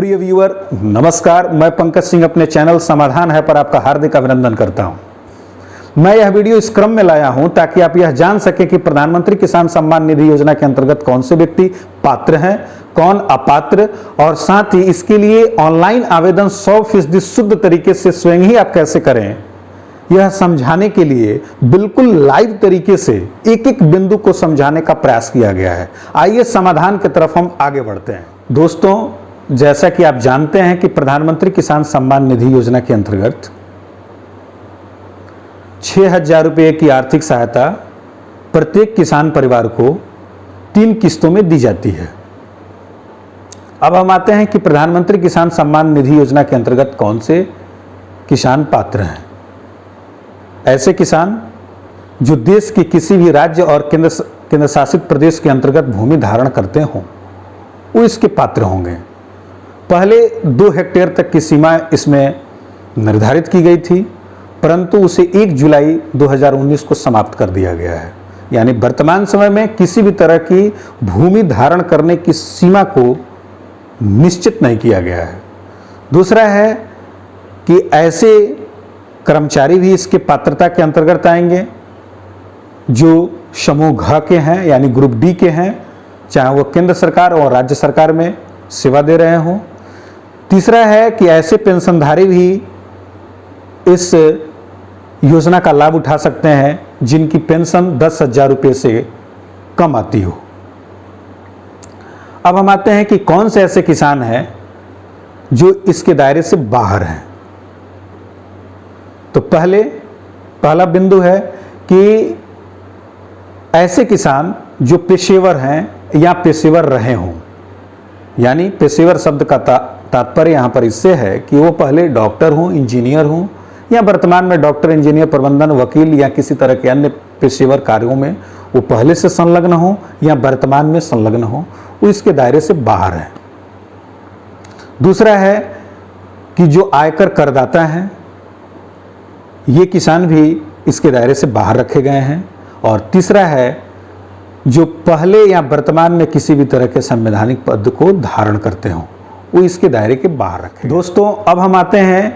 प्रिय व्यूअर नमस्कार, मैं पंकज सिंह अपने चैनल समाधान है पर आपका हार्दिक अभिनंदन करता हूं। मैं यह वीडियो इस क्रम में लाया हूं ताकि आप यह जान सकें कि प्रधानमंत्री किसान सम्मान निधि योजना के अंतर्गत कौन से व्यक्ति पात्र हैं, कौन अपात्र, और साथ ही इसके लिए ऑनलाइन आवेदन 100% शुद्ध तरीके से स्वयं ही आप कैसे करें, यह समझाने के लिए बिल्कुल लाइव तरीके से एक एक बिंदु को समझाने का प्रयास किया गया है। आइए समाधान की तरफ हम आगे बढ़ते हैं। दोस्तों, जैसा कि आप जानते हैं कि प्रधानमंत्री किसान सम्मान निधि योजना के अंतर्गत 6,000 रुपये की आर्थिक सहायता प्रत्येक किसान परिवार को 3 किस्तों में दी जाती है। अब हम आते हैं कि प्रधानमंत्री किसान सम्मान निधि योजना के अंतर्गत कौन से किसान पात्र हैं। ऐसे किसान जो देश के किसी भी राज्य और केंद्र शासित प्रदेश के अंतर्गत भूमि धारण करते हों, वो इसके पात्र होंगे। पहले 2 हेक्टेयर तक की सीमा इसमें निर्धारित की गई थी, परंतु उसे 1 जुलाई 2019 को समाप्त कर दिया गया है। यानी वर्तमान समय में किसी भी तरह की भूमि धारण करने की सीमा को निश्चित नहीं किया गया है। दूसरा है कि ऐसे कर्मचारी भी इसके पात्रता के अंतर्गत आएंगे जो समूह घ के हैं, यानी ग्रुप डी के हैं, चाहे वो केंद्र सरकार और राज्य सरकार में सेवा दे रहे हों। तीसरा है कि ऐसे पेंशनधारी भी इस योजना का लाभ उठा सकते हैं जिनकी पेंशन 10,000 रुपये से कम आती हो। अब हम आते हैं कि कौन से ऐसे किसान हैं जो इसके दायरे से बाहर हैं। तो पहला बिंदु है कि ऐसे किसान जो पेशेवर हैं या पेशेवर रहे हों। यानी पेशेवर शब्द का तात्पर्य यहाँ पर इससे है कि वो पहले डॉक्टर हों, इंजीनियर हों, या वर्तमान में डॉक्टर, इंजीनियर, प्रबंधन, वकील या किसी तरह के अन्य पेशेवर कार्यों में वो पहले से संलग्न हो या वर्तमान में संलग्न हो, वो इसके दायरे से बाहर है। दूसरा है कि जो आयकर करदाता हैं, ये किसान भी इसके दायरे से बाहर रखे गए हैं। और तीसरा है जो पहले या वर्तमान में किसी भी तरह के संवैधानिक पद को धारण करते हों, वो इसके दायरे के बाहर रखे। दोस्तों, अब हम आते हैं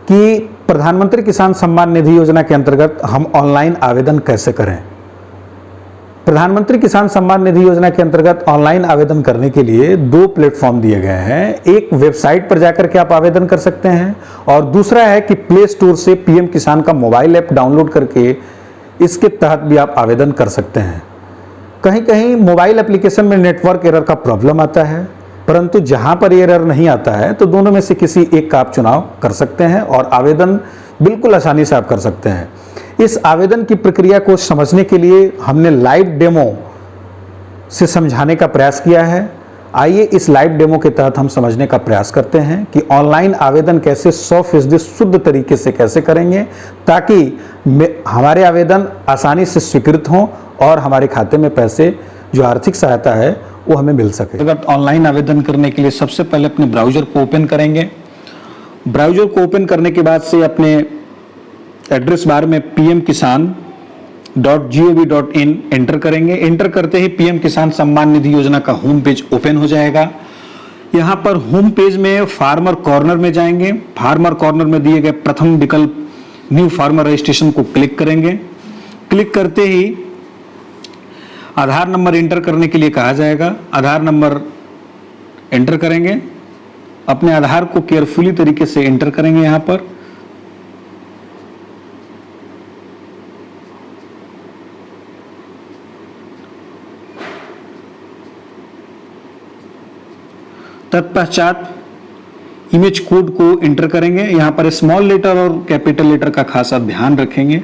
कि प्रधानमंत्री किसान सम्मान निधि योजना के अंतर्गत हम ऑनलाइन आवेदन कैसे करें। प्रधानमंत्री किसान सम्मान निधि योजना के अंतर्गत ऑनलाइन आवेदन करने के लिए 2 प्लेटफॉर्म दिए गए हैं। एक वेबसाइट पर जाकर के आप आवेदन कर सकते हैं, और दूसरा है कि प्ले स्टोर से पीएम किसान का मोबाइल ऐप डाउनलोड करके इसके तहत भी आप आवेदन कर सकते हैं। कहीं कहीं मोबाइल एप्लीकेशन में नेटवर्क एरर का प्रॉब्लम आता है, परंतु जहां पर एरर नहीं आता है तो दोनों में से किसी एक का आप चुनाव कर सकते हैं और आवेदन बिल्कुल आसानी से आप कर सकते हैं। इस आवेदन की प्रक्रिया को समझने के लिए हमने लाइव डेमो से समझाने का प्रयास किया है। आइए इस लाइव डेमो के तहत हम समझने का प्रयास करते हैं कि ऑनलाइन आवेदन कैसे 100% शुद्ध तरीके से कैसे करेंगे, ताकि हमारे आवेदन आसानी से स्वीकृत हों और हमारे खाते में पैसे, जो आर्थिक सहायता है, वो हमें मिल सके। अगर ऑनलाइन आवेदन करने के लिए सबसे पहले अपने ब्राउजर को ओपन करेंगे। ब्राउजर को ओपन करने के बाद से अपने एड्रेस बार में pmkisan.gov.in एंटर करेंगे। एंटर करते ही पीएम किसान सम्मान निधि योजना का होम पेज ओपन हो जाएगा। यहाँ पर होम पेज में फार्मर कॉर्नर में जाएंगे। फार्मर कॉर्नर में दिए गए प्रथम विकल्प न्यू फार्मर रजिस्ट्रेशन को क्लिक करेंगे। क्लिक करते ही आधार नंबर एंटर करने के लिए कहा जाएगा। आधार नंबर एंटर करेंगे। अपने आधार को केयरफुली तरीके से एंटर करेंगे। यहाँ पर तत्पश्चात इमेज कोड को एंटर करेंगे। यहां पर स्मॉल लेटर और कैपिटल लेटर का खासा ध्यान रखेंगे।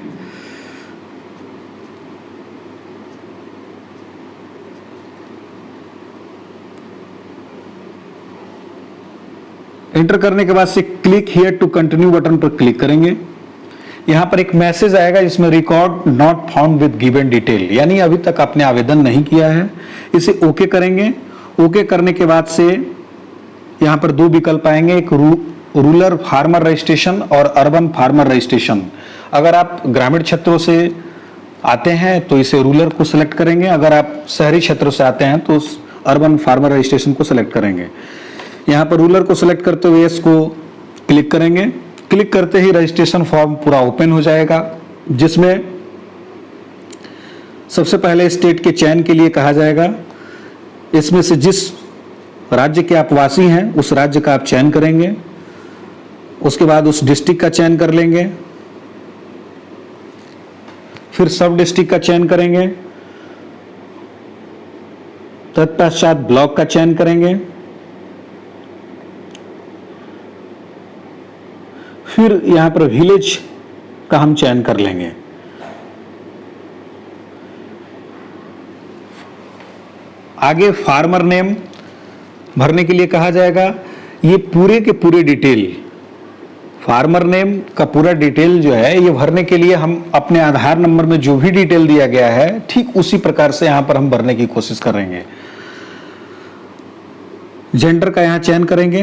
एंटर करने के बाद से click here to continue button पर क्लिक करेंगे। यहां पर एक मैसेज आएगा जिसमें record not found with given detail, यानी अभी तक आपने आवेदन नहीं किया है। इसे ओके करेंगे। ओके करने के बाद से यहाँ पर 2 विकल्प आएंगे, एक रूरल फार्मर रजिस्ट्रेशन और अर्बन फार्मर रजिस्ट्रेशन। अगर आप ग्रामीण क्षेत्रों से आते हैं तो इसे रूरल को सिलेक्ट करेंगे, अगर आप शहरी क्षेत्रों से आते हैं तो अर्बन फार्मर रजिस्ट्रेशन को सिलेक्ट करेंगे। यहाँ पर रूरल को सिलेक्ट करते हुए इसको क्लिक करेंगे। क्लिक करते ही रजिस्ट्रेशन फॉर्म पूरा ओपन हो जाएगा, जिसमें सबसे पहले स्टेट के चयन के लिए कहा जाएगा। इसमें से जिस राज्य के आप वासी हैं उस राज्य का आप चयन करेंगे। उसके बाद उस डिस्ट्रिक्ट का चयन कर लेंगे, फिर सब डिस्ट्रिक्ट का चयन करेंगे, तत्पश्चात ब्लॉक का चयन करेंगे, फिर यहां पर विलेज का हम चयन कर लेंगे। आगे फार्मर नेम भरने के लिए कहा जाएगा। ये पूरे के पूरे डिटेल, फार्मर नेम का पूरा डिटेल जो है ये भरने के लिए हम अपने आधार नंबर में जो भी डिटेल दिया गया है ठीक उसी प्रकार से यहां पर हम भरने की कोशिश करेंगे। जेंडर का यहां चयन करेंगे,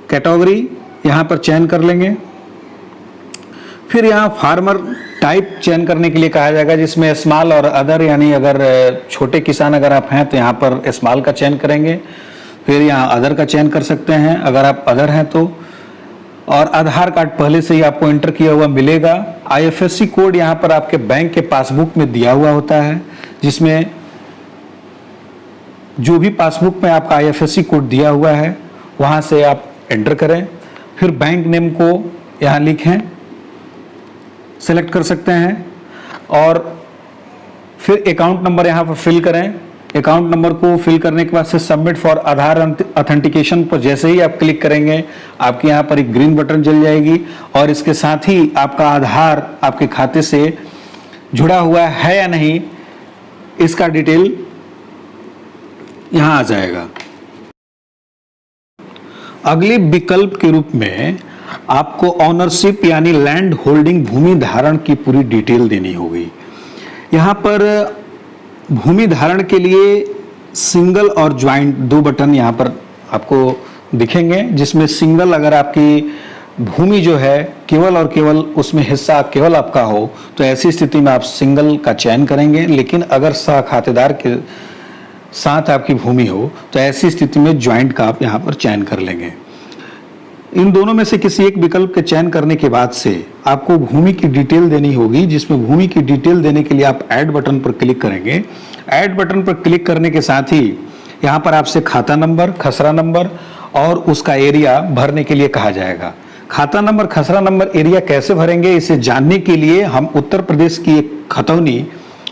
कैटेगरी यहां पर चयन कर लेंगे, फिर यहां फार्मर टाइप चयन करने के लिए कहा जाएगा, जिसमें स्मॉल और अदर, यानी अगर छोटे किसान अगर आप हैं तो यहां पर स्मॉल का चयन करेंगे। फिर यहां अदर का चयन कर सकते हैं अगर आप अदर हैं तो। और आधार कार्ड पहले से ही आपको एंटर किया हुआ मिलेगा। आईएफएससी कोड यहां पर आपके बैंक के पासबुक में दिया हुआ होता है, जिसमें जो भी पासबुक में आपका आईएफएससी कोड दिया हुआ है वहां से आप एंटर करें। फिर बैंक नेम को यहां लिखें, सेलेक्ट कर सकते हैं, और फिर अकाउंट नंबर यहां पर फिल करें। अकाउंट नंबर को फिल करने के बाद से सबमिट फॉर आधार ऑथेंटिकेशन पर जैसे ही आप क्लिक करेंगे आपके यहां पर एक ग्रीन बटन जल जाएगी, और इसके साथ ही आपका आधार आपके खाते से जुड़ा हुआ है या नहीं इसका डिटेल यहां आ जाएगा। अगले विकल्प के रूप में आपको ऑनरशिप यानी लैंड होल्डिंग, भूमि धारण की पूरी डिटेल देनी होगी। यहां पर भूमि धारण के लिए सिंगल और ज्वाइंट दो बटन यहां पर आपको दिखेंगे, जिसमें सिंगल अगर आपकी भूमि जो है केवल और केवल उसमें हिस्सा केवल आपका हो तो ऐसी स्थिति में आप सिंगल का चयन करेंगे, लेकिन अगर सह खातेदार के साथ आपकी भूमि हो तो ऐसी स्थिति में ज्वाइंट का आप यहां पर चयन कर लेंगे। इन दोनों में से किसी एक विकल्प के चयन करने के बाद से आपको भूमि की डिटेल देनी होगी, जिसमें भूमि की डिटेल देने के लिए आप ऐड बटन पर क्लिक करेंगे। ऐड बटन पर क्लिक करने के साथ ही यहाँ पर आपसे खाता नंबर, खसरा नंबर और उसका एरिया भरने के लिए कहा जाएगा। खाता नंबर, खसरा नंबर, एरिया कैसे भरेंगे इसे जानने के लिए हम उत्तर प्रदेश की एक खतौनी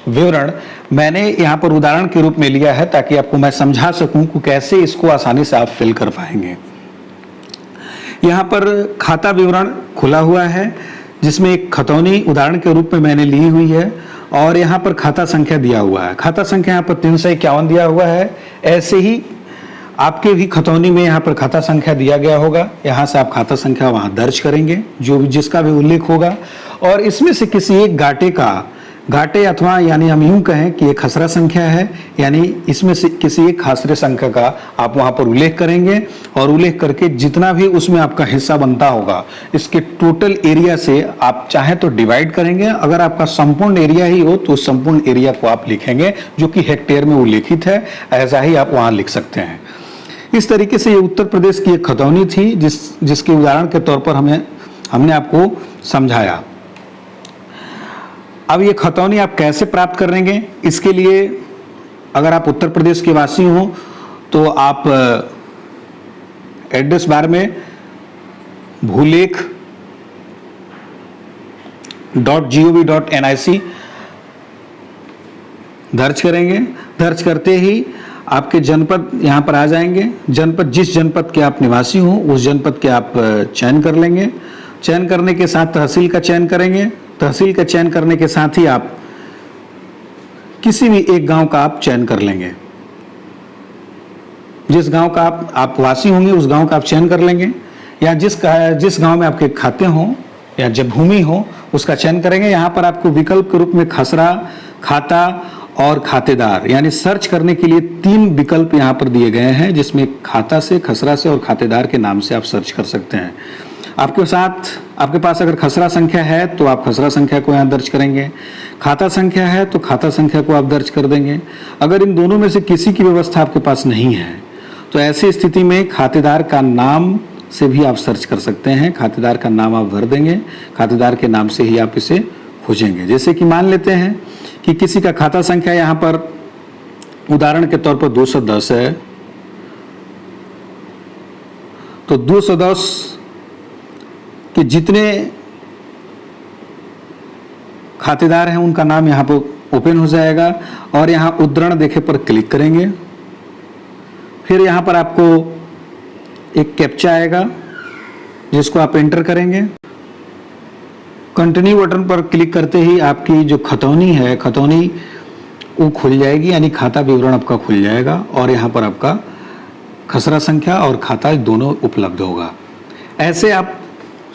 विवरण मैंने यहाँ पर उदाहरण के रूप में लिया है, ताकि आपको मैं समझा सकूं कि कैसे इसको आसानी से आप फिल कर पाएंगे। यहाँ पर खाता विवरण खुला हुआ है, जिसमें एक खतौनी उदाहरण के रूप में मैंने ली हुई है, और यहाँ पर खाता संख्या दिया हुआ है। खाता संख्या यहाँ पर 351 दिया हुआ है। ऐसे ही आपके भी खतौनी में यहाँ पर खाता संख्या दिया गया होगा, यहाँ से आप खाता संख्या वहाँ दर्ज करेंगे जो भी जिसका भी उल्लेख होगा, और इसमें से किसी एक घाटे अथवा यानी हम यूं कहें कि ये खसरा संख्या है, यानी इसमें से किसी एक खसरे संख्या का आप वहां पर उल्लेख करेंगे, और उल्लेख करके जितना भी उसमें आपका हिस्सा बनता होगा इसके टोटल एरिया से आप चाहे तो डिवाइड करेंगे। अगर आपका संपूर्ण एरिया ही हो तो संपूर्ण एरिया को आप लिखेंगे जो कि हेक्टेयर में उल्लेखित है, ऐसा ही आप वहां लिख सकते हैं। इस तरीके से ये उत्तर प्रदेश की एक खतौनी थी जिसके उदाहरण के तौर पर हमने आपको समझाया। अब ये खतौनी आप कैसे प्राप्त करेंगे, इसके लिए अगर आप उत्तर प्रदेश के वासी हो तो आप एड्रेस बार में bhuleख.gov.nic दर्ज करेंगे। दर्ज करते ही आपके जनपद यहाँ पर आ जाएंगे। जनपद, जिस जनपद के आप निवासी हो उस जनपद के आप चयन कर लेंगे। चयन करने के साथ तहसील का चयन करेंगे। तहसील का चयन करने के साथ ही आप किसी भी एक गांव का आप चयन कर लेंगे। जिस गांव का आप वासी होंगे उस गांव का आप चयन कर लेंगे, या जिस गांव में आपके खाते हों या जब भूमि हो उसका चयन करेंगे। यहाँ पर आपको विकल्प के रूप में खसरा, खाता और खातेदार यानी सर्च करने के लिए 3 विकल्प यहाँ पर दिए गए हैं, जिसमें खाता से, खसरा से और खातेदार के नाम से आप सर्च कर सकते हैं। आपके पास अगर खसरा संख्या है तो आप खसरा संख्या को यहाँ दर्ज करेंगे, खाता संख्या है तो खाता संख्या को आप दर्ज कर देंगे। अगर इन दोनों में से किसी की व्यवस्था आपके पास नहीं है तो ऐसी स्थिति में खातेदार का नाम से भी आप सर्च कर सकते हैं। खातेदार का नाम आप भर देंगे, खातेदार के नाम से ही आप इसे खोजेंगे। जैसे कि मान लेते हैं कि किसी का खाता संख्या यहाँ पर उदाहरण के तौर पर 210 है, तो 210 के जितने खातेदार हैं उनका नाम यहाँ पर ओपन हो जाएगा और यहाँ उद्धरण देखे पर क्लिक करेंगे। फिर यहाँ पर आपको एक कैप्चा आएगा जिसको आप एंटर करेंगे। कंटिन्यू बटन पर क्लिक करते ही आपकी जो खतौनी है, खतौनी वो खुल जाएगी, यानी खाता विवरण आपका खुल जाएगा और यहाँ पर आपका खसरा संख्या और खाता दोनों उपलब्ध होगा। ऐसे आप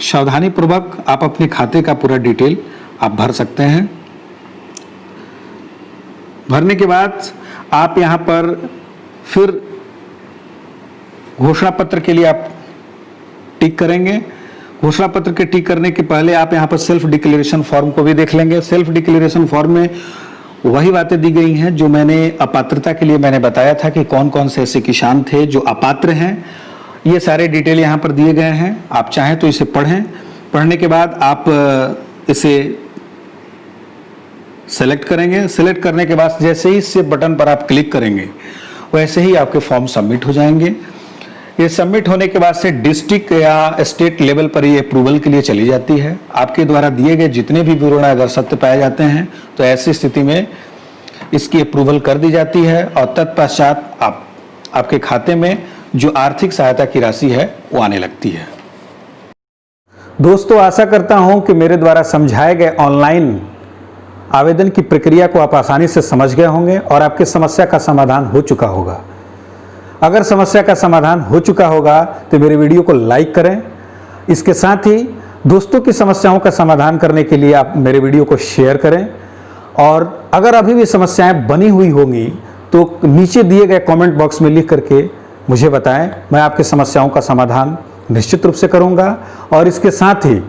सावधानी पूर्वक आप अपने खाते का पूरा डिटेल आप भर सकते हैं। भरने के बाद आप यहाँ पर फिर घोषणा पत्र के लिए आप टिक करेंगे। घोषणा पत्र के टिक करने के पहले आप यहाँ पर सेल्फ डिक्लेरेशन फॉर्म को भी देख लेंगे। सेल्फ डिक्लेरेशन फॉर्म में वही बातें दी गई हैं जो मैंने अपात्रता के लिए मैंने बताया था कि कौन कौन से ऐसे किसान थे जो अपात्र हैं। ये सारे डिटेल यहाँ पर दिए गए हैं। आप चाहें तो इसे पढ़ें। पढ़ने के बाद आप इसे सेलेक्ट करेंगे। सेलेक्ट करने के बाद जैसे ही इस बटन पर आप क्लिक करेंगे वैसे ही आपके फॉर्म सबमिट हो जाएंगे। ये सबमिट होने के बाद से डिस्ट्रिक्ट या स्टेट लेवल पर ये अप्रूवल के लिए चली जाती है। आपके द्वारा दिए गए जितने भी विवरण अगर सत्य पाए जाते हैं तो ऐसी स्थिति में इसकी अप्रूवल कर दी जाती है और तत्पश्चात आपके खाते में जो आर्थिक सहायता की राशि है वो आने लगती है। दोस्तों, आशा करता हूं कि मेरे द्वारा समझाए गए ऑनलाइन आवेदन की प्रक्रिया को आप आसानी से समझ गए होंगे और आपकी समस्या का समाधान हो चुका होगा। अगर समस्या का समाधान हो चुका होगा तो मेरे वीडियो को लाइक करें। इसके साथ ही दोस्तों की समस्याओं का समाधान करने के लिए आप मेरे वीडियो को शेयर करें और अगर अभी भी समस्याएं बनी हुई होंगी तो नीचे दिए गए कमेंट बॉक्स में लिख करके मुझे बताएं। मैं आपकी समस्याओं का समाधान निश्चित रूप से करूंगा और इसके साथ ही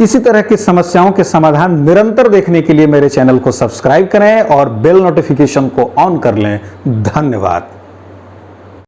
इसी तरह की समस्याओं के समाधान निरंतर देखने के लिए मेरे चैनल को सब्सक्राइब करें और बेल नोटिफिकेशन को ऑन कर लें। धन्यवाद।